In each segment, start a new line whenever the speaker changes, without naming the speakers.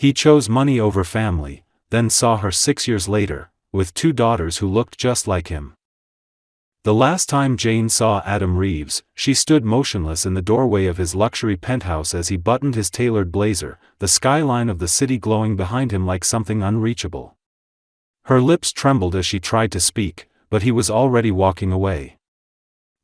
He chose money over family, then saw her 6 years later, with 2 daughters who looked just like him. The last time Jane saw Adam Reeves, she stood motionless in the doorway of his luxury penthouse as he buttoned his tailored blazer, the skyline of the city glowing behind him like something unreachable. Her lips trembled as she tried to speak, but he was already walking away.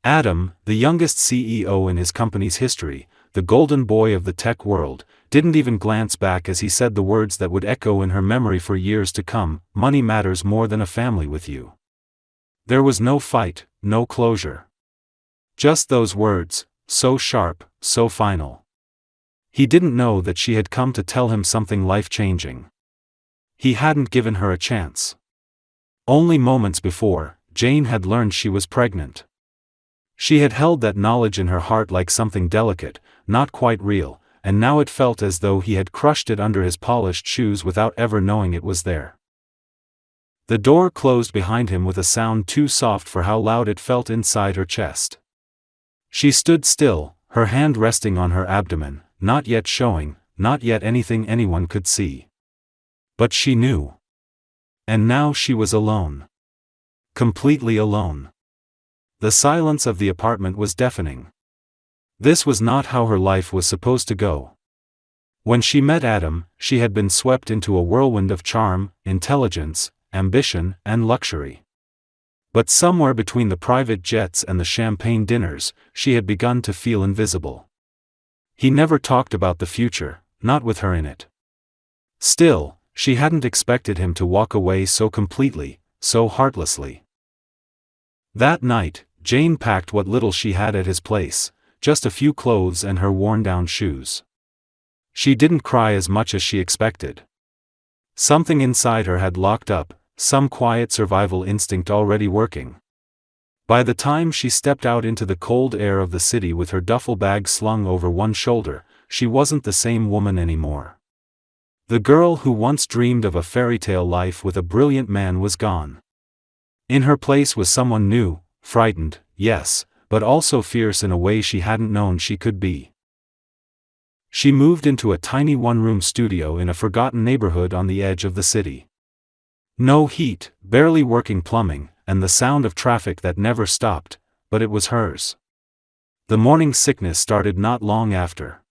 Adam, the youngest CEO in his company's history, the golden boy of the tech world, didn't even glance back as he said the words that would echo in her memory for years to come: "Money matters more than a family with you." There was no fight, no closure. Just those words, so sharp, so final. He didn't know that she had come to tell him something life-changing. He hadn't given her a chance. Only moments before, Jane had learned she was pregnant. She had held that knowledge in her heart like something delicate, not quite real, and now it felt as though he had crushed it under his polished shoes without ever knowing it was there. The door closed behind him with a sound too soft for how loud it felt inside her chest. She stood still, her hand resting on her abdomen, not yet showing, not yet anything anyone could see. But she knew. And now she was alone. Completely alone. The silence of the apartment was deafening. This was not how her life was supposed to go. When she met Adam, she had been swept into a whirlwind of charm, intelligence, ambition, and luxury. But somewhere between the private jets and the champagne dinners, she had begun to feel invisible. He never talked about the future, not with her in it. Still, she hadn't expected him to walk away so completely, so heartlessly. That night, Jane packed what little she had at his place, just a few clothes and her worn-down shoes. She didn't cry as much as she expected. Something inside her had locked up, some quiet survival instinct already working. By the time she stepped out into the cold air of the city with her duffel bag slung over one shoulder, she wasn't the same woman anymore. The girl who once dreamed of a fairy tale life with a brilliant man was gone. In her place was someone new, frightened, yes, but also fierce in a way she hadn't known she could be. She moved into a tiny one-room studio in a forgotten neighborhood on the edge of the city. No heat, barely working plumbing, and the sound of traffic that never stopped, but it was hers. The morning sickness started not long after.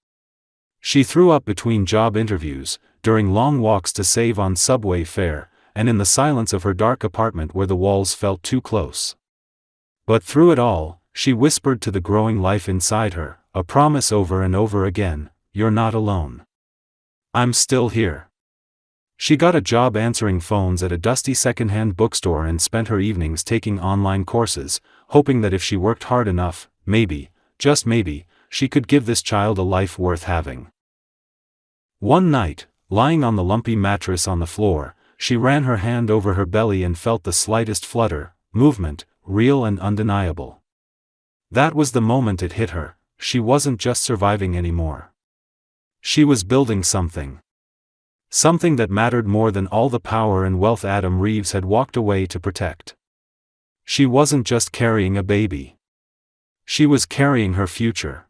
She threw up between job interviews, during long walks to save on subway fare, and in the silence of her dark apartment where the walls felt too close. But through it all, she whispered to the growing life inside her, a promise over and over again: "You're not alone. I'm still here." She got a job answering phones at a dusty secondhand bookstore and spent her evenings taking online courses, hoping that if she worked hard enough, maybe, just maybe, she could give this child a life worth having. One night, lying on the lumpy mattress on the floor, she ran her hand over her belly and felt the slightest flutter, movement, real and undeniable. That was the moment it hit her: she wasn't just surviving anymore. She was building something. Something that mattered more than all the power and wealth Adam Reeves had walked away to protect. She wasn't just carrying a baby. She was carrying her future.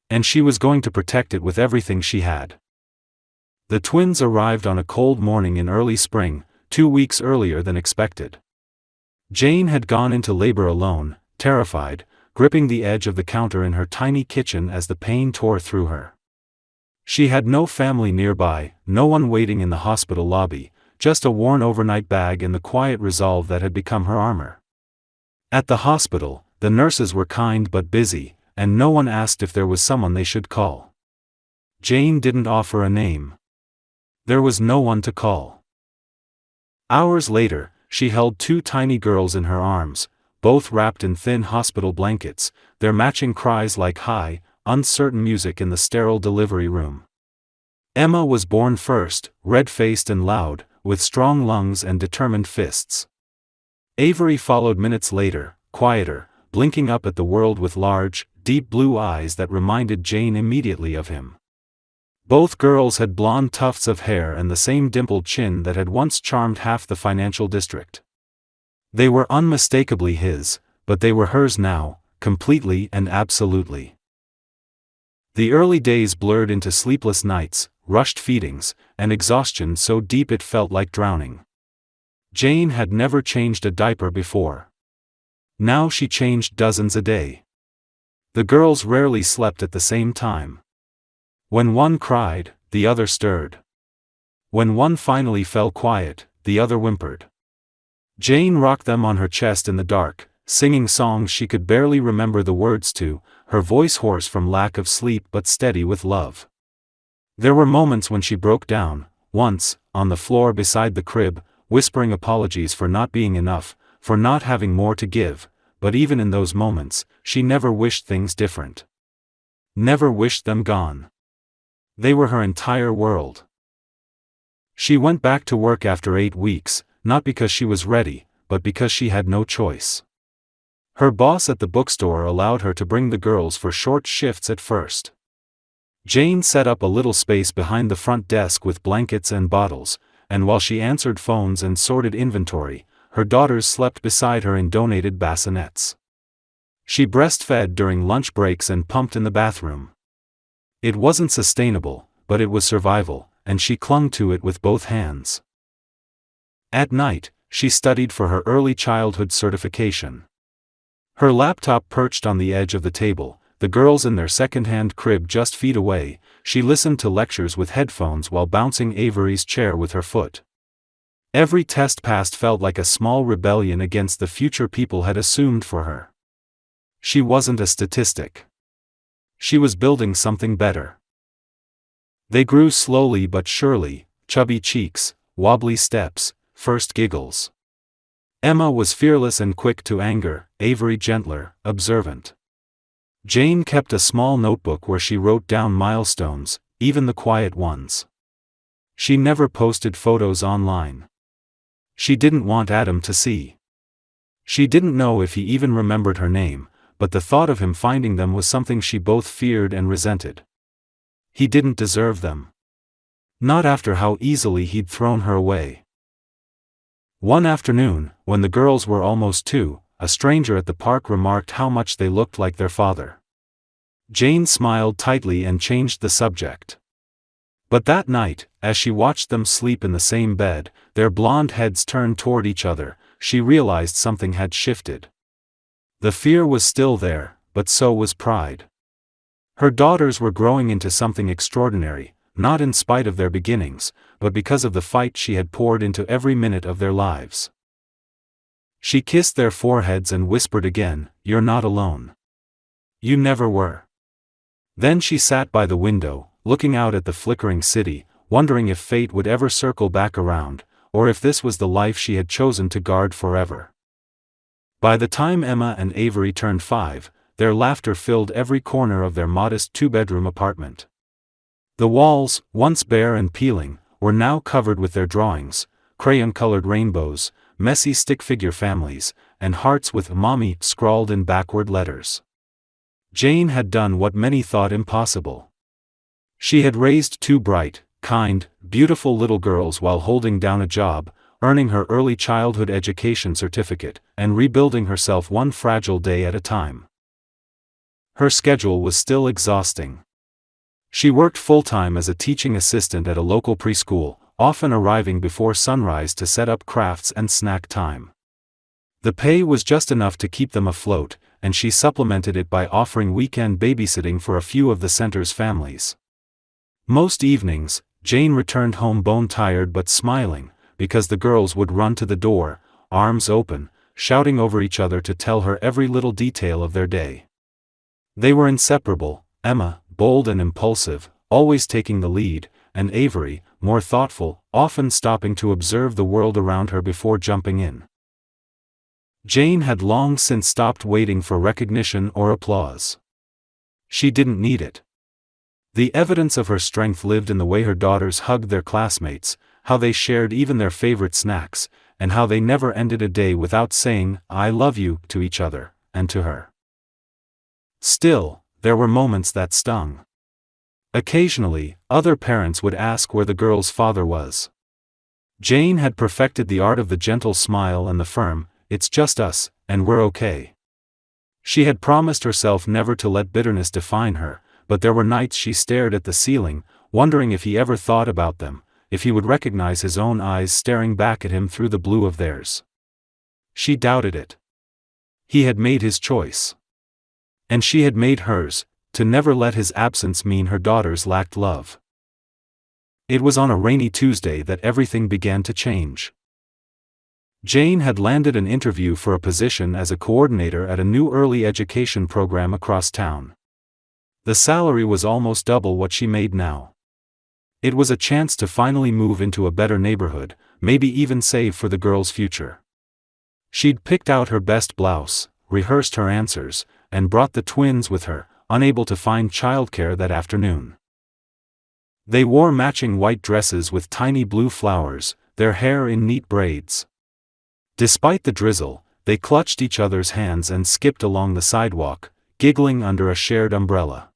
And she was going to protect it with everything she had. The twins arrived on a cold morning in early spring, 2 weeks earlier than expected. Jane had gone into labor alone, terrified, gripping the edge of the counter in her tiny kitchen as the pain tore through her. She had no family nearby, no one waiting in the hospital lobby, just a worn overnight bag and the quiet resolve that had become her armor. At the hospital, the nurses were kind but busy, and no one asked if there was someone they should call. Jane didn't offer a name. There was no one to call. Hours later, she held 2 tiny girls in her arms, both wrapped in thin hospital blankets, their matching cries like high, uncertain music in the sterile delivery room. Emma was born first, red-faced and loud, with strong lungs and determined fists. Avery followed minutes later, quieter, blinking up at the world with large, deep blue eyes that reminded Jane immediately of him. Both girls had blonde tufts of hair and the same dimpled chin that had once charmed half the financial district. They were unmistakably his, but they were hers now, completely and absolutely. The early days blurred into sleepless nights, rushed feedings, and exhaustion so deep it felt like drowning. Jane had never changed a diaper before. Now she changed dozens a day. The girls rarely slept at the same time. When one cried, the other stirred. When one finally fell quiet, the other whimpered. Jane rocked them on her chest in the dark, singing songs she could barely remember the words to, her voice hoarse from lack of sleep but steady with love. There were moments when she broke down, once, on the floor beside the crib, whispering apologies for not being enough, for not having more to give, but even in those moments, she never wished things different. Never wished them gone. They were her entire world. She went back to work after 8 weeks, not because she was ready, but because she had no choice. Her boss at the bookstore allowed her to bring the girls for short shifts at first. Jane set up a little space behind the front desk with blankets and bottles, and while she answered phones and sorted inventory, her daughters slept beside her in donated bassinets. She breastfed during lunch breaks and pumped in the bathroom. It wasn't sustainable, but it was survival, and she clung to it with both hands. At night, she studied for her early childhood certification. Her laptop perched on the edge of the table, the girls in their second-hand crib just feet away. She listened to lectures with headphones while bouncing Avery's chair with her foot. Every test passed felt like a small rebellion against the future people had assumed for her. She wasn't a statistic. She was building something better. They grew slowly but surely, chubby cheeks, wobbly steps, first giggles. Emma was fearless and quick to anger, Avery gentler, observant. Jane kept a small notebook where she wrote down milestones, even the quiet ones. She never posted photos online. She didn't want Adam to see. She didn't know if he even remembered her name, but the thought of him finding them was something she both feared and resented. He didn't deserve them. Not after how easily he'd thrown her away. One afternoon, when the girls were almost 2, a stranger at the park remarked how much they looked like their father. Jane smiled tightly and changed the subject. But that night, as she watched them sleep in the same bed, their blonde heads turned toward each other, she realized something had shifted. The fear was still there, but so was pride. Her daughters were growing into something extraordinary, not in spite of their beginnings, but because of the fight she had poured into every minute of their lives. She kissed their foreheads and whispered again, "You're not alone. You never were." Then she sat by the window, looking out at the flickering city, wondering if fate would ever circle back around, or if this was the life she had chosen to guard forever. By the time Emma and Avery turned 5, their laughter filled every corner of their modest 2-bedroom apartment. The walls, once bare and peeling, were now covered with their drawings, crayon-colored rainbows, messy stick-figure families, and hearts with "Mommy" scrawled in backward letters. Jane had done what many thought impossible. She had raised 2 bright, kind, beautiful little girls while holding down a job, earning her early childhood education certificate, and rebuilding herself one fragile day at a time. Her schedule was still exhausting. She worked full-time as a teaching assistant at a local preschool, often arriving before sunrise to set up crafts and snack time. The pay was just enough to keep them afloat, and she supplemented it by offering weekend babysitting for a few of the center's families. Most evenings, Jane returned home bone-tired but smiling, because the girls would run to the door, arms open, shouting over each other to tell her every little detail of their day. They were inseparable, Emma, bold and impulsive, always taking the lead, and Avery, more thoughtful, often stopping to observe the world around her before jumping in. Jane had long since stopped waiting for recognition or applause. She didn't need it. The evidence of her strength lived in the way her daughters hugged their classmates, how they shared even their favorite snacks, and how they never ended a day without saying, "I love you," to each other, and to her. Still, there were moments that stung. Occasionally, other parents would ask where the girl's father was. Jane had perfected the art of the gentle smile and the firm, "It's just us, and we're okay." She had promised herself never to let bitterness define her, but there were nights she stared at the ceiling, wondering if he ever thought about them, if he would recognize his own eyes staring back at him through the blue of theirs. She doubted it. He had made his choice. And she had made hers, to never let his absence mean her daughters lacked love. It was on a rainy Tuesday that everything began to change. Jane had landed an interview for a position as a coordinator at a new early education program across town. The salary was almost double what she made now. It was a chance to finally move into a better neighborhood, maybe even save for the girl's future. She'd picked out her best blouse, rehearsed her answers, and brought the twins with her, unable to find childcare that afternoon. They wore matching white dresses with tiny blue flowers, their hair in neat braids. Despite the drizzle, they clutched each other's hands and skipped along the sidewalk, giggling under a shared umbrella.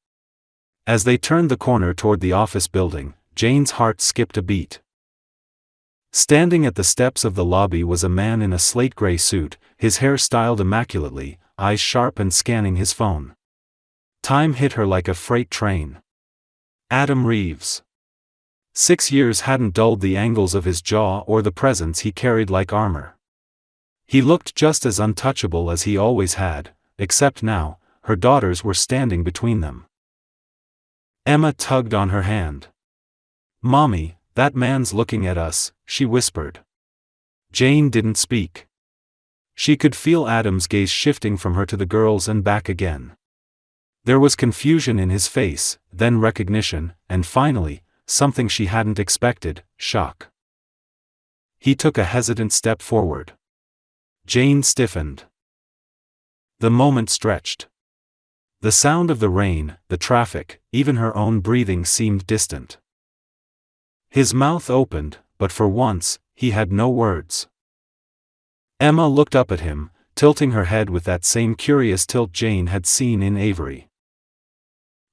As they turned the corner toward the office building, Jane's heart skipped a beat. Standing at the steps of the lobby was a man in a slate gray suit, his hair styled immaculately, eyes sharp and scanning his phone. Time hit her like a freight train. Adam Reeves. 6 years hadn't dulled the angles of his jaw or the presence he carried like armor. He looked just as untouchable as he always had, except now, her daughters were standing between them. Emma tugged on her hand. "Mommy, that man's looking at us," she whispered. Jane didn't speak. She could feel Adam's gaze shifting from her to the girls and back again. There was confusion in his face, then recognition, and finally, something she hadn't expected, shock. He took a hesitant step forward. Jane stiffened. The moment stretched. The sound of the rain, the traffic, even her own breathing seemed distant. His mouth opened, but for once, he had no words. Emma looked up at him, tilting her head with that same curious tilt Jane had seen in Avery.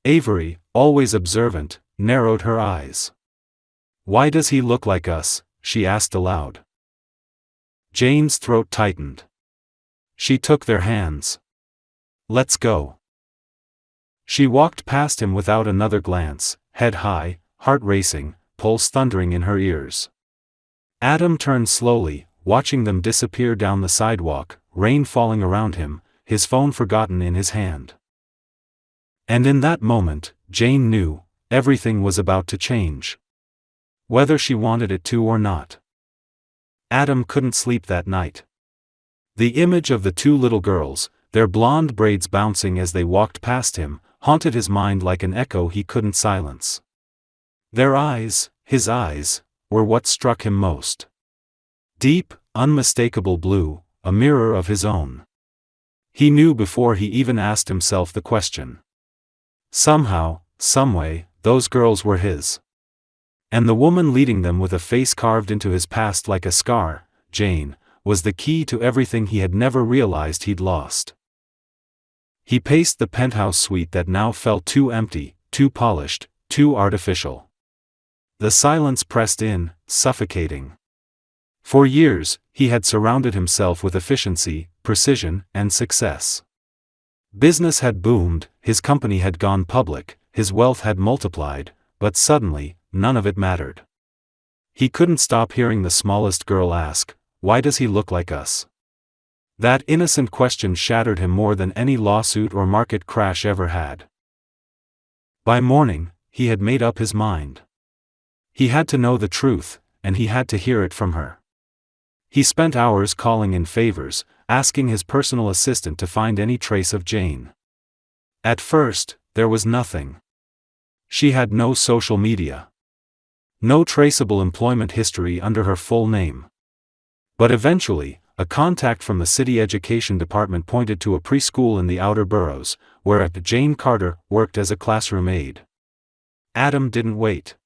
Avery, always observant, narrowed her eyes. "Why does he look like us?" she asked aloud. Jane's throat tightened. She took their hands. "Let's go." She walked past him without another glance, head high, heart racing, pulse thundering in her ears. Adam turned slowly, watching them disappear down the sidewalk, rain falling around him, his phone forgotten in his hand. And in that moment, Jane knew, everything was about to change. Whether she wanted it to or not. Adam couldn't sleep that night. The image of the two little girls, their blonde braids bouncing as they walked past him, haunted his mind like an echo he couldn't silence. Their eyes, his eyes, were what struck him most. Deep, unmistakable blue, a mirror of his own. He knew before he even asked himself the question. Somehow, someway, those girls were his. And the woman leading them with a face carved into his past like a scar, Jane, was the key to everything he had never realized he'd lost. He paced the penthouse suite that now felt too empty, too polished, too artificial. The silence pressed in, suffocating. For years, he had surrounded himself with efficiency, precision, and success. Business had boomed, his company had gone public, his wealth had multiplied, but suddenly, none of it mattered. He couldn't stop hearing the smallest girl ask, "Why does he look like us?" That innocent question shattered him more than any lawsuit or market crash ever had. By morning, he had made up his mind. He had to know the truth, and he had to hear it from her. He spent hours calling in favors, asking his personal assistant to find any trace of Jane. At first, there was nothing. She had no social media. No traceable employment history under her full name. But eventually, a contact from the city education department pointed to a preschool in the outer boroughs, where Jane Carter worked as a classroom aide. Adam didn't wait.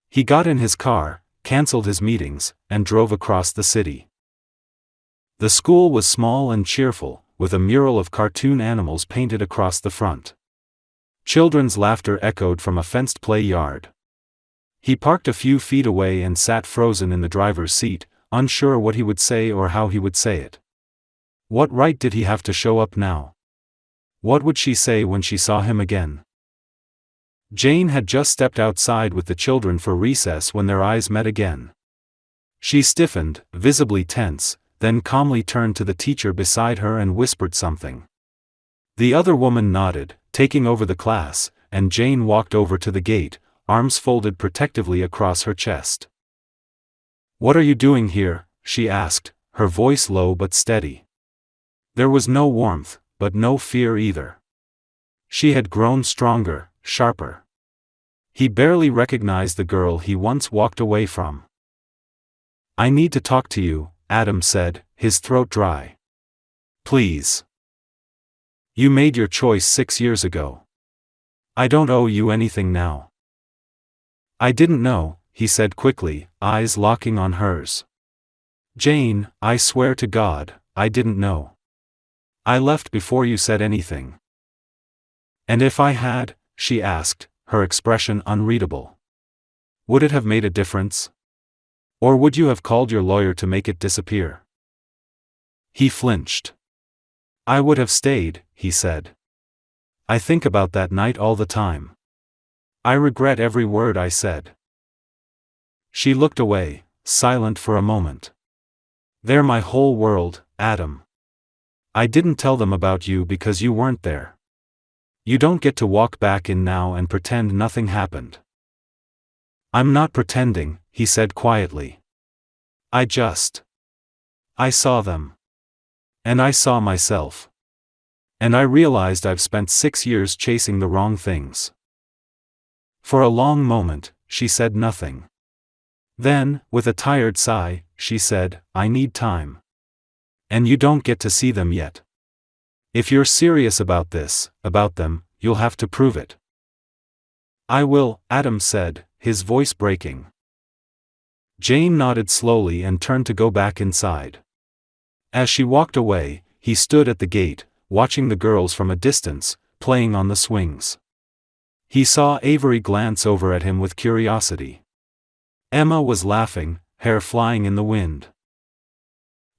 He got in his car, canceled his meetings, and drove across the city. The school was small and cheerful, with a mural of cartoon animals painted across the front. Children's laughter echoed from a fenced play yard. He parked a few feet away and sat frozen in the driver's seat, unsure what he would say or how he would say it. What right did he have to show up now? What would she say when she saw him again? Jane had just stepped outside with the children for recess when their eyes met again. She stiffened, visibly tense, then calmly turned to the teacher beside her and whispered something. The other woman nodded, taking over the class, and Jane walked over to the gate, arms folded protectively across her chest. "What are you doing here?" she asked, her voice low but steady. There was no warmth, but no fear either. She had grown stronger, sharper. He barely recognized the girl he once walked away from. "I need to talk to you," Adam said, his throat dry. "Please. You made your choice 6 years ago. I don't owe you anything now." "I didn't know," he said quickly, eyes locking on hers. "Jane, I swear to God, I didn't know. I left before you said anything." "And if I had," she asked, her expression unreadable, "would it have made a difference? Or would you have called your lawyer to make it disappear?" He flinched. "I would have stayed," he said. "I think about that night all the time. I regret every word I said." She looked away, silent for a moment. "They're my whole world, Adam. I didn't tell them about you because you weren't there. You don't get to walk back in now and pretend nothing happened." "I'm not pretending," he said quietly. I saw them. And I saw myself. And I realized I've spent 6 years chasing the wrong things." For a long moment, she said nothing. Then, with a tired sigh, she said, "I need time. And you don't get to see them yet. If you're serious about this, about them, you'll have to prove it." "I will," Adam said, his voice breaking. Jane nodded slowly and turned to go back inside. As she walked away, he stood at the gate, watching the girls from a distance, playing on the swings. He saw Avery glance over at him with curiosity. Emma was laughing, hair flying in the wind.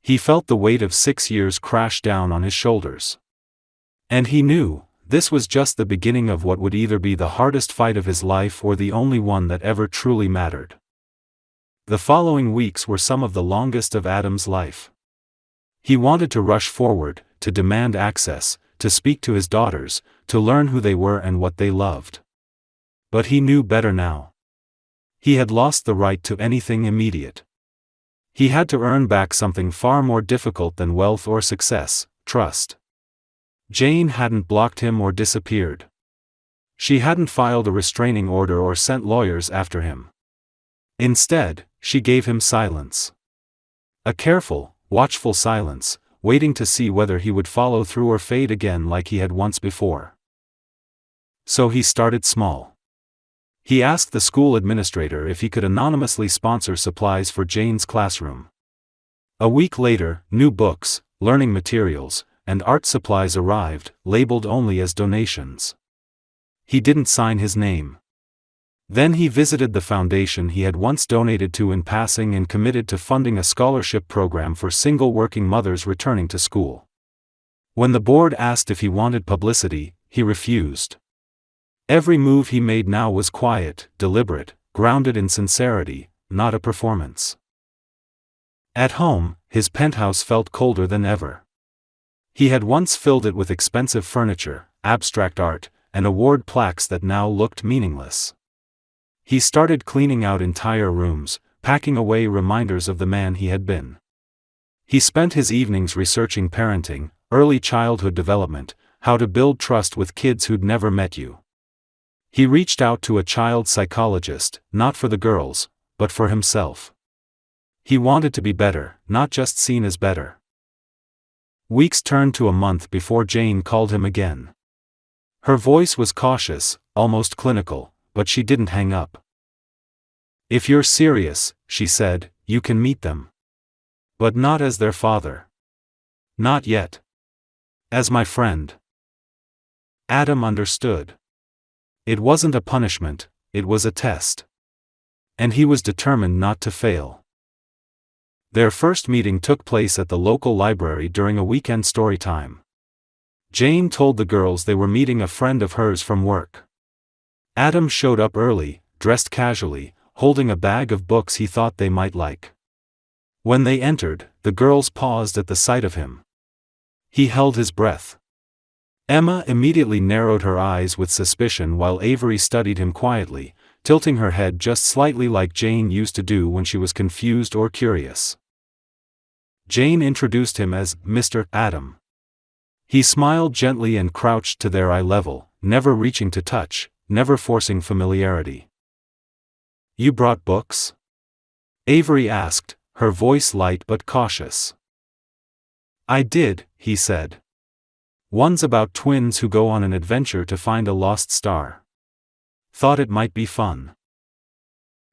He felt the weight of 6 years crash down on his shoulders. And he knew, this was just the beginning of what would either be the hardest fight of his life or the only one that ever truly mattered. The following weeks were some of the longest of Adam's life. He wanted to rush forward, to demand access, to speak to his daughters, to learn who they were and what they loved. But he knew better now. He had lost the right to anything immediate. He had to earn back something far more difficult than wealth or success, trust. Jane hadn't blocked him or disappeared. She hadn't filed a restraining order or sent lawyers after him. Instead, she gave him silence. A careful, watchful silence, waiting to see whether he would follow through or fade again like he had once before. So he started small. He asked the school administrator if he could anonymously sponsor supplies for Jane's classroom. A week later, new books, learning materials, and art supplies arrived, labeled only as donations. He didn't sign his name. Then he visited the foundation he had once donated to in passing and committed to funding a scholarship program for single working mothers returning to school. When the board asked if he wanted publicity, he refused. Every move he made now was quiet, deliberate, grounded in sincerity, not a performance. At home, his penthouse felt colder than ever. He had once filled it with expensive furniture, abstract art, and award plaques that now looked meaningless. He started cleaning out entire rooms, packing away reminders of the man he had been. He spent his evenings researching parenting, early childhood development, how to build trust with kids who'd never met you. He reached out to a child psychologist, not for the girls, but for himself. He wanted to be better, not just seen as better. Weeks turned to a month before Jane called him again. Her voice was cautious, almost clinical, but she didn't hang up. "If you're serious," she said, "you can meet them. But not as their father. Not yet. As my friend." Adam understood. It wasn't a punishment, it was a test. And he was determined not to fail. Their first meeting took place at the local library during a weekend story time. Jane told the girls they were meeting a friend of hers from work. Adam showed up early, dressed casually, holding a bag of books he thought they might like. When they entered, the girls paused at the sight of him. He held his breath. Emma immediately narrowed her eyes with suspicion while Avery studied him quietly, tilting her head just slightly like Jane used to do when she was confused or curious. Jane introduced him as Mr. Adam. He smiled gently and crouched to their eye level, never reaching to touch, never forcing familiarity. "You brought books?" Avery asked, her voice light but cautious. "I did," he said. "One's about twins who go on an adventure to find a lost star. Thought it might be fun."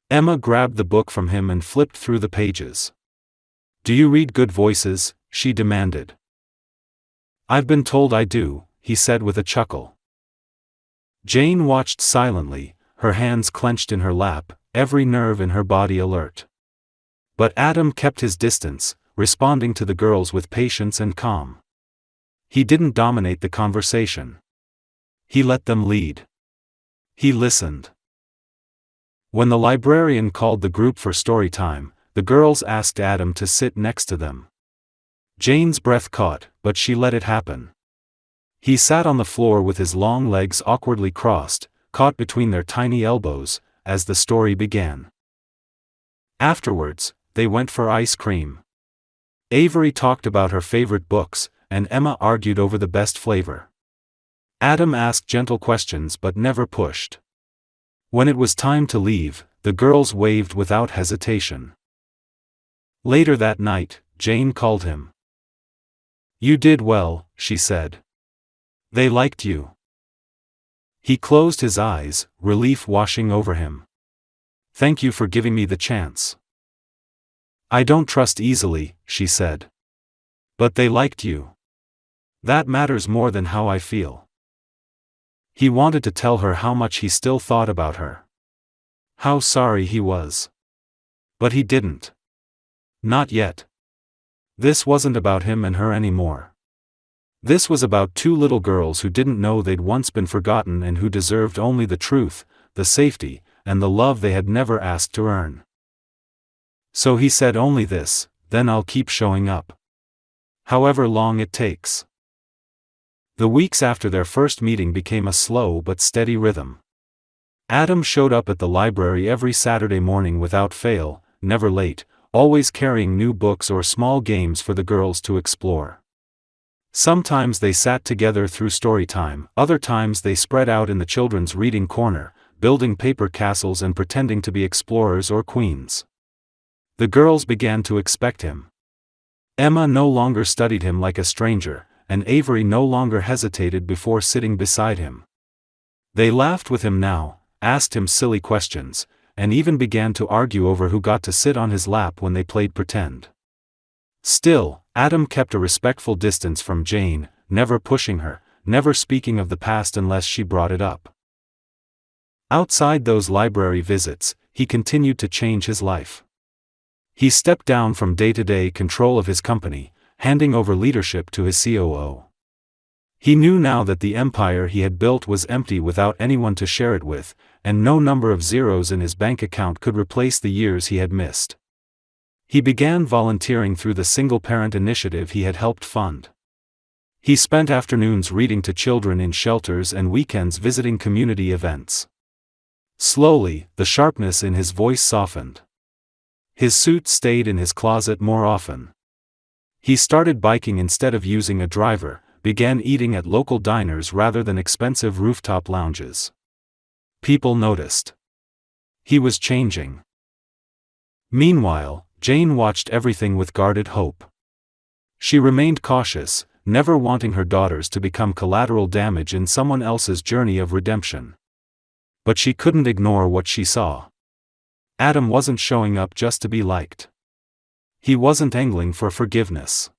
Emma grabbed the book from him and flipped through the pages. "Do you read good voices?" she demanded. "I've been told I do," he said with a chuckle. Jane watched silently, her hands clenched in her lap, every nerve in her body alert. But Adam kept his distance, responding to the girls with patience and calm. He didn't dominate the conversation. He let them lead. He listened. When the librarian called the group for story time, the girls asked Adam to sit next to them. Jane's breath caught, but she let it happen. He sat on the floor with his long legs awkwardly crossed, caught between their tiny elbows, as the story began. Afterwards, they went for ice cream. Avery talked about her favorite books, and Emma argued over the best flavor. Adam asked gentle questions but never pushed. When it was time to leave, the girls waved without hesitation. Later that night, Jane called him. "You did well," she said. "They liked you." He closed his eyes, relief washing over him. "Thank you for giving me the chance." "I don't trust easily," she said. "But they liked you. That matters more than how I feel." He wanted to tell her how much he still thought about her. How sorry he was. But he didn't. Not yet. This wasn't about him and her anymore. This was about two little girls who didn't know they'd once been forgotten and who deserved only the truth, the safety, and the love they had never asked to earn. So he said only this: "Then I'll keep showing up. However long it takes." The weeks after their first meeting became a slow but steady rhythm. Adam showed up at the library every Saturday morning without fail, never late, always carrying new books or small games for the girls to explore. Sometimes they sat together through story time, other times they spread out in the children's reading corner, building paper castles and pretending to be explorers or queens. The girls began to expect him. Emma no longer studied him like a stranger, and Avery no longer hesitated before sitting beside him. They laughed with him now, asked him silly questions, and even began to argue over who got to sit on his lap when they played pretend. Still, Adam kept a respectful distance from Jane, never pushing her, never speaking of the past unless she brought it up. Outside those library visits, he continued to change his life. He stepped down from day-to-day control of his company, handing over leadership to his COO. He knew now that the empire he had built was empty without anyone to share it with, and no number of zeros in his bank account could replace the years he had missed. He began volunteering through the single-parent initiative he had helped fund. He spent afternoons reading to children in shelters and weekends visiting community events. Slowly, the sharpness in his voice softened. His suit stayed in his closet more often. He started biking instead of using a driver, began eating at local diners rather than expensive rooftop lounges. People noticed. He was changing. Meanwhile, Jane watched everything with guarded hope. She remained cautious, never wanting her daughters to become collateral damage in someone else's journey of redemption. But she couldn't ignore what she saw. Adam wasn't showing up just to be liked. He wasn't angling for forgiveness.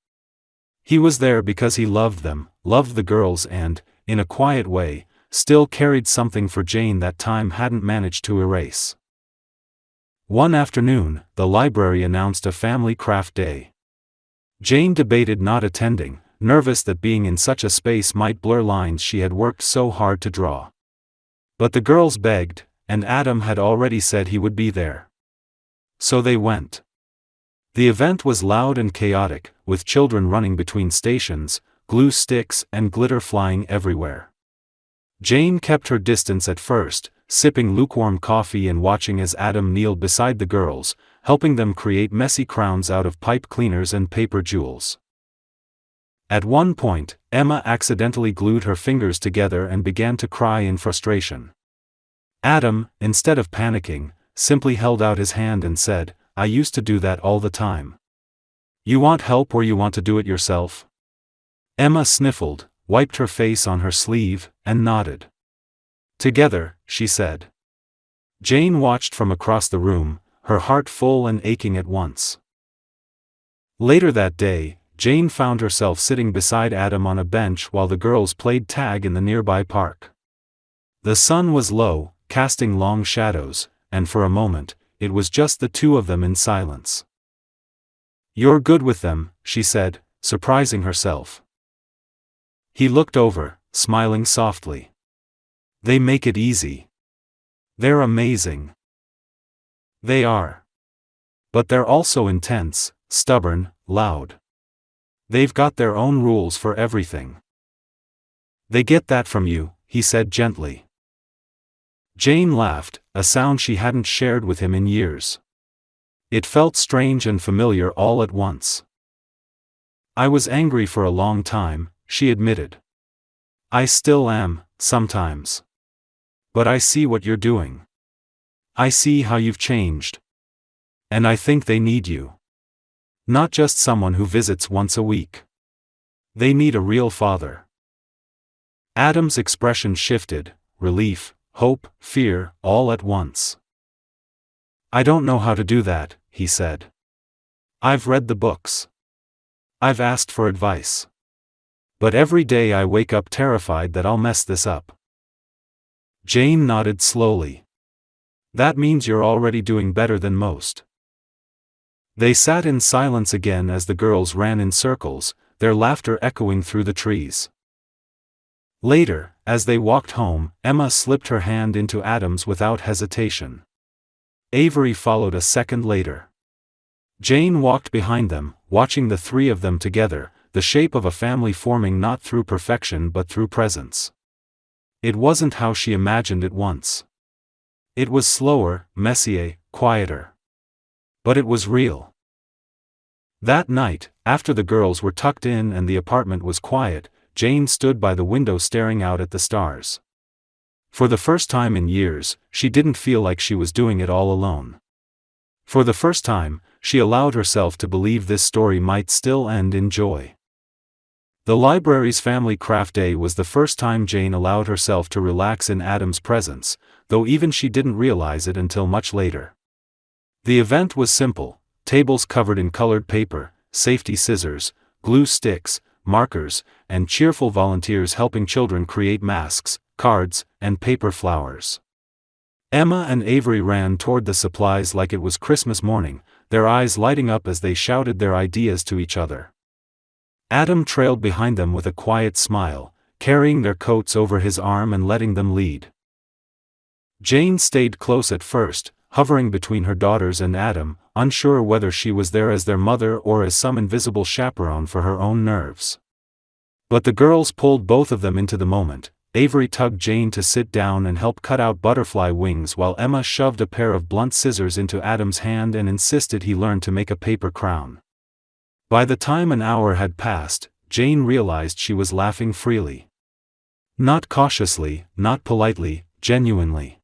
He was there because he loved them, loved the girls and, in a quiet way, still carried something for Jane that time hadn't managed to erase. One afternoon, the library announced a family craft day. Jane debated not attending, nervous that being in such a space might blur lines she had worked so hard to draw. But the girls begged, and Adam had already said he would be there. So they went. The event was loud and chaotic, with children running between stations, glue sticks and glitter flying everywhere. Jane kept her distance at first, sipping lukewarm coffee and watching as Adam kneeled beside the girls, helping them create messy crowns out of pipe cleaners and paper jewels. At one point, Emma accidentally glued her fingers together and began to cry in frustration. Adam, instead of panicking, simply held out his hand and said, "I used to do that all the time. You want help or you want to do it yourself?" Emma sniffled, wiped her face on her sleeve, and nodded. "Together," she said. Jane watched from across the room, her heart full and aching at once. Later that day, Jane found herself sitting beside Adam on a bench while the girls played tag in the nearby park. The sun was low, casting long shadows, and for a moment, it was just the two of them in silence. "You're good with them," she said, surprising herself. He looked over, smiling softly. "They make it easy. They're amazing." "They are. But they're also intense, stubborn, loud. They've got their own rules for everything." "They get that from you," he said gently. Jane laughed, a sound she hadn't shared with him in years. It felt strange and familiar all at once. "I was angry for a long time," she admitted. "I still am, sometimes. But I see what you're doing. I see how you've changed. And I think they need you. Not just someone who visits once a week. They need a real father." Adam's expression shifted, relief, hope, fear, all at once. "I don't know how to do that," he said. "I've read the books. I've asked for advice. But every day I wake up terrified that I'll mess this up." Jane nodded slowly. "That means you're already doing better than most." They sat in silence again as the girls ran in circles, their laughter echoing through the trees. Later, as they walked home, Emma slipped her hand into Adam's without hesitation. Avery followed a second later. Jane walked behind them, watching the three of them together, the shape of a family forming not through perfection but through presence. It wasn't how she imagined it once. It was slower, messier, quieter. But it was real. That night, after the girls were tucked in and the apartment was quiet, Jane stood by the window staring out at the stars. For the first time in years, she didn't feel like she was doing it all alone. For the first time, she allowed herself to believe this story might still end in joy. The library's family craft day was the first time Jane allowed herself to relax in Adam's presence, though even she didn't realize it until much later. The event was simple: tables covered in colored paper, safety scissors, glue sticks, markers, and cheerful volunteers helping children create masks, cards, and paper flowers. Emma and Avery ran toward the supplies like it was Christmas morning, their eyes lighting up as they shouted their ideas to each other. Adam trailed behind them with a quiet smile, carrying their coats over his arm and letting them lead. Jane stayed close at first, hovering between her daughters and Adam, unsure whether she was there as their mother or as some invisible chaperone for her own nerves. But the girls pulled both of them into the moment. Avery tugged Jane to sit down and help cut out butterfly wings while Emma shoved a pair of blunt scissors into Adam's hand and insisted he learn to make a paper crown. By the time an hour had passed, Jane realized she was laughing freely. Not cautiously, not politely, genuinely.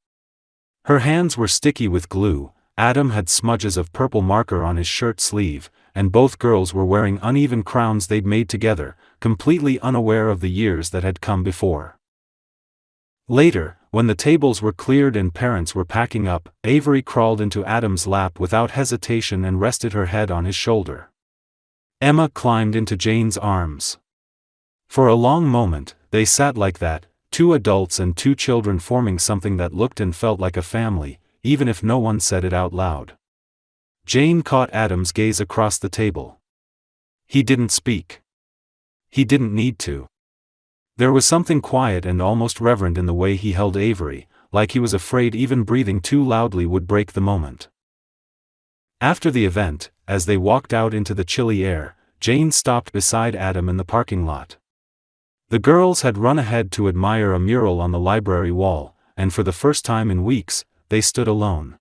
Her hands were sticky with glue, Adam had smudges of purple marker on his shirt sleeve, and both girls were wearing uneven crowns they'd made together, completely unaware of the years that had come before. Later, when the tables were cleared and parents were packing up, Avery crawled into Adam's lap without hesitation and rested her head on his shoulder. Emma climbed into Jane's arms. For a long moment, they sat like that, two adults and two children forming something that looked and felt like a family, even if no one said it out loud. Jane caught Adam's gaze across the table. He didn't speak. He didn't need to. There was something quiet and almost reverent in the way he held Avery, like he was afraid even breathing too loudly would break the moment. After the event, as they walked out into the chilly air, Jane stopped beside Adam in the parking lot. The girls had run ahead to admire a mural on the library wall, and for the first time in weeks, they stood alone.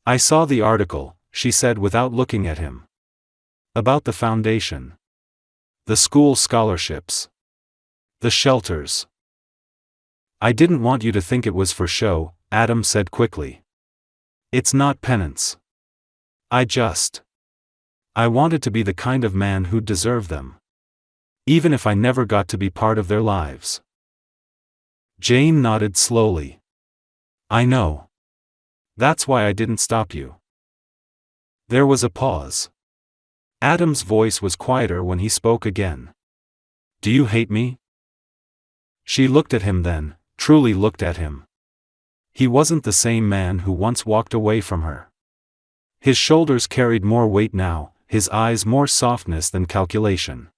"I saw the article," she said without looking at him. "About the foundation. The school scholarships. The shelters." "I didn't want you to think it was for show," Adam said quickly. "It's not penance. I wanted to be the kind of man who'd deserve them. Even if I never got to be part of their lives." Jane nodded slowly. "I know. That's why I didn't stop you." There was a pause. Adam's voice was quieter when he spoke again. "Do you hate me?" She looked at him then, truly looked at him. He wasn't the same man who once walked away from her. His shoulders carried more weight now, his eyes more softness than calculation.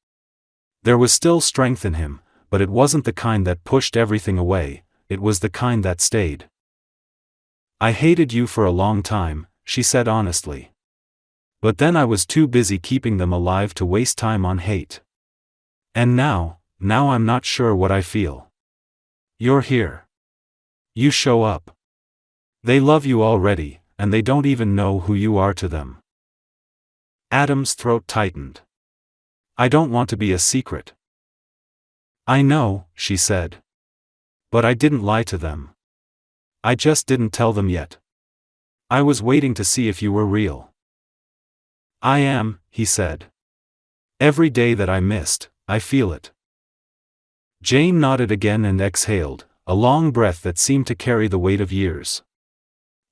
There was still strength in him, but it wasn't the kind that pushed everything away, it was the kind that stayed. "I hated you for a long time," she said honestly. "But then I was too busy keeping them alive to waste time on hate. And now I'm not sure what I feel. You're here. You show up. They love you already, and they don't even know who you are to them." Adam's throat tightened. "I don't want to be a secret." "I know," she said. "But I didn't lie to them. I just didn't tell them yet. I was waiting to see if you were real." "I am," he said. "Every day that I missed, I feel it." Jane nodded again and exhaled, a long breath that seemed to carry the weight of years.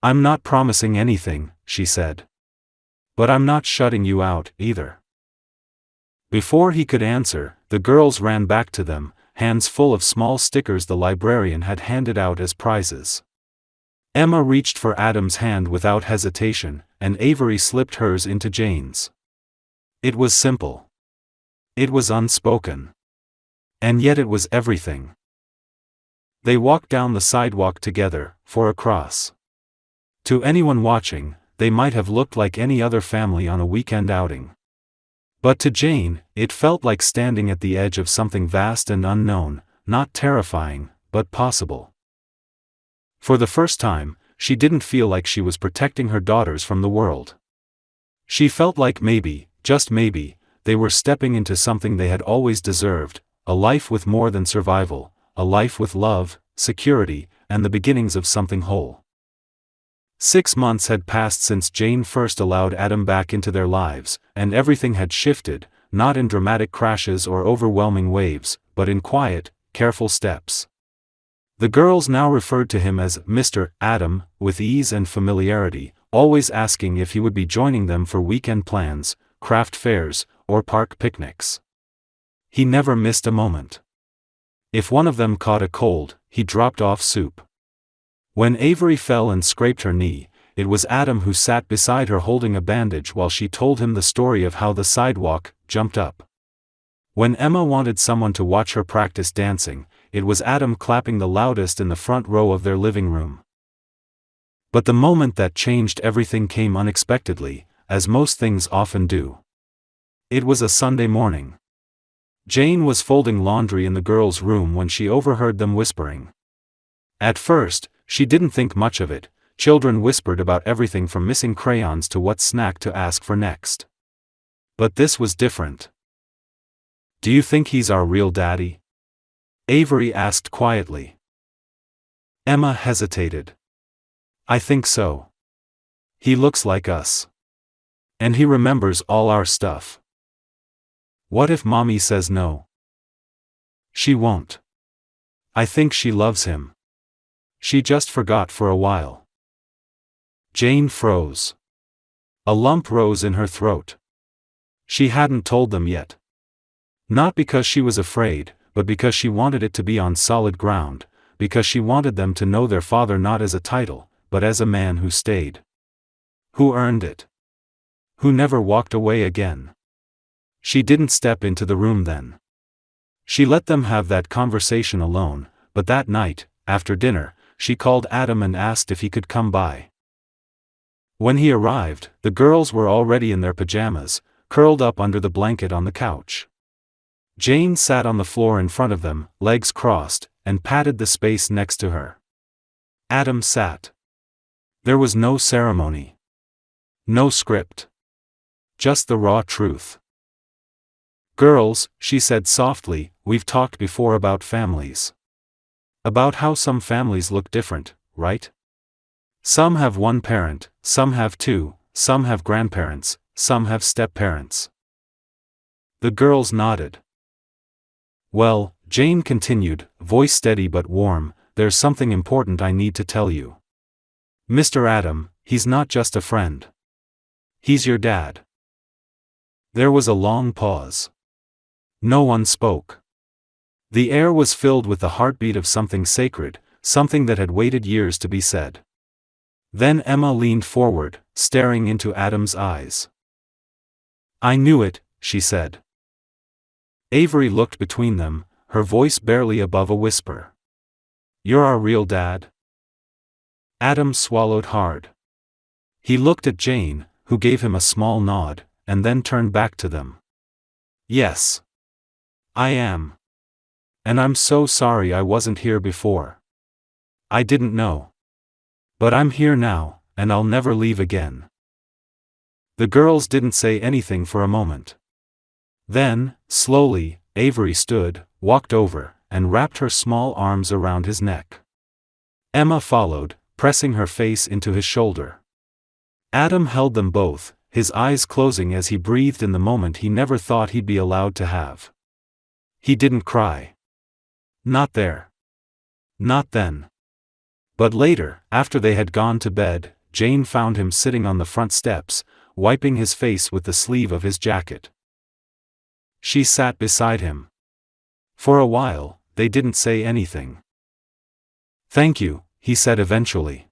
"I'm not promising anything," she said. "But I'm not shutting you out, either." Before he could answer, the girls ran back to them, hands full of small stickers the librarian had handed out as prizes. Emma reached for Adam's hand without hesitation, and Avery slipped hers into Jane's. It was simple. It was unspoken. And yet it was everything. They walked down the sidewalk together, for across. To anyone watching, they might have looked like any other family on a weekend outing. But to Jane, it felt like standing at the edge of something vast and unknown, not terrifying, but possible. For the first time, she didn't feel like she was protecting her daughters from the world. She felt like maybe, just maybe, they were stepping into something they had always deserved, a life with more than survival, a life with love, security, and the beginnings of something whole. 6 months had passed since Jane first allowed Adam back into their lives, and everything had shifted, not in dramatic crashes or overwhelming waves, but in quiet, careful steps. The girls now referred to him as Mr. Adam, with ease and familiarity, always asking if he would be joining them for weekend plans, craft fairs, or park picnics. He never missed a moment. If one of them caught a cold, he dropped off soup. When Avery fell and scraped her knee, it was Adam who sat beside her holding a bandage while she told him the story of how the sidewalk jumped up. When Emma wanted someone to watch her practice dancing, it was Adam clapping the loudest in the front row of their living room. But the moment that changed everything came unexpectedly, as most things often do. It was a Sunday morning. Jane was folding laundry in the girls' room when she overheard them whispering. At first, she didn't think much of it. Children whispered about everything from missing crayons to what snack to ask for next. But this was different. "Do you think he's our real daddy?" Avery asked quietly. Emma hesitated. "I think so. He looks like us. And he remembers all our stuff." "What if Mommy says no?" "She won't. I think she loves him. She just forgot for a while." Jane froze. A lump rose in her throat. She hadn't told them yet. Not because she was afraid, but because she wanted it to be on solid ground, because she wanted them to know their father not as a title, but as a man who stayed. Who earned it. Who never walked away again. She didn't step into the room then. She let them have that conversation alone, but that night, after dinner, she called Adam and asked if he could come by. When he arrived, the girls were already in their pajamas, curled up under the blanket on the couch. Jane sat on the floor in front of them, legs crossed, and patted the space next to her. Adam sat. There was no ceremony. No script. Just the raw truth. "Girls," she said softly, "we've talked before about families. About how some families look different, right? Some have one parent, some have two, some have grandparents, some have step-parents." The girls nodded. "Well," Jane continued, voice steady but warm, "there's something important I need to tell you. Mr. Adam, he's not just a friend. He's your dad." There was a long pause. No one spoke. The air was filled with the heartbeat of something sacred, something that had waited years to be said. Then Emma leaned forward, staring into Adam's eyes. "I knew it," she said. Avery looked between them, her voice barely above a whisper. "You're our real dad?" Adam swallowed hard. He looked at Jane, who gave him a small nod, and then turned back to them. "Yes. I am. And I'm so sorry I wasn't here before. I didn't know. But I'm here now, and I'll never leave again." The girls didn't say anything for a moment. Then, slowly, Avery stood, walked over, and wrapped her small arms around his neck. Emma followed, pressing her face into his shoulder. Adam held them both, his eyes closing as he breathed in the moment he never thought he'd be allowed to have. He didn't cry. Not there. Not then. But later, after they had gone to bed, Jane found him sitting on the front steps, wiping his face with the sleeve of his jacket. She sat beside him. For a while, they didn't say anything. "Thank you," he said eventually.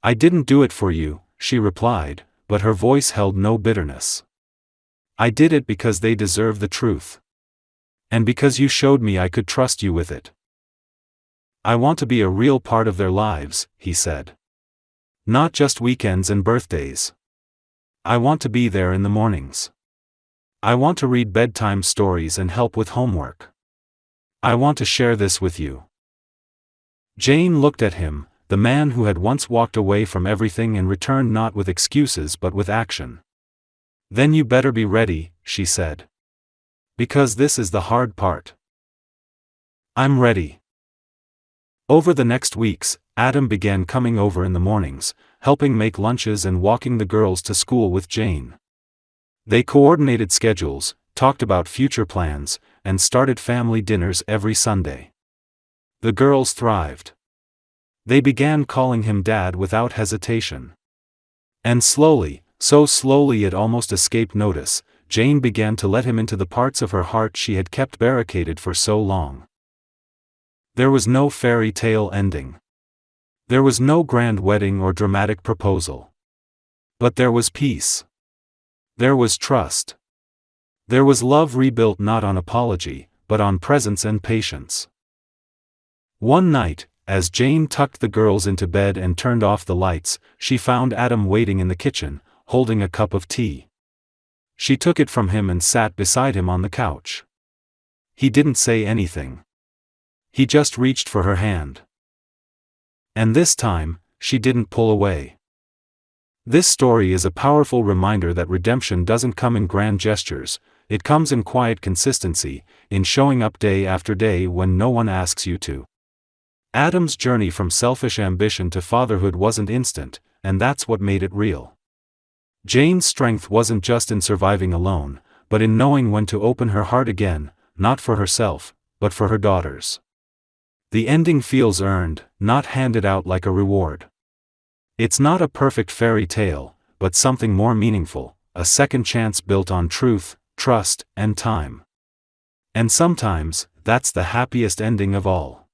"I didn't do it for you," she replied, but her voice held no bitterness. "I did it because they deserve the truth. And because you showed me I could trust you with it. I want to be a real part of their lives," he said. "Not just weekends and birthdays. I want to be there in the mornings. I want to read bedtime stories and help with homework. I want to share this with you." Jane looked at him, the man who had once walked away from everything and returned not with excuses but with action. "Then you better be ready," she said. "Because this is the hard part." "I'm ready." Over the next weeks, Adam began coming over in the mornings, helping make lunches and walking the girls to school with Jane. They coordinated schedules, talked about future plans, and started family dinners every Sunday. The girls thrived. They began calling him Dad without hesitation. And slowly, so slowly it almost escaped notice, Jane began to let him into the parts of her heart she had kept barricaded for so long. There was no fairy tale ending. There was no grand wedding or dramatic proposal. But there was peace. There was trust. There was love rebuilt not on apology, but on presence and patience. One night, as Jane tucked the girls into bed and turned off the lights, she found Adam waiting in the kitchen, holding a cup of tea. She took it from him and sat beside him on the couch. He didn't say anything. He just reached for her hand. And this time, she didn't pull away. This story is a powerful reminder that redemption doesn't come in grand gestures, it comes in quiet consistency, in showing up day after day when no one asks you to. Adam's journey from selfish ambition to fatherhood wasn't instant, and that's what made it real. Jane's strength wasn't just in surviving alone, but in knowing when to open her heart again, not for herself, but for her daughters. The ending feels earned, not handed out like a reward. It's not a perfect fairy tale, but something more meaningful, a second chance built on truth, trust, and time. And sometimes, that's the happiest ending of all.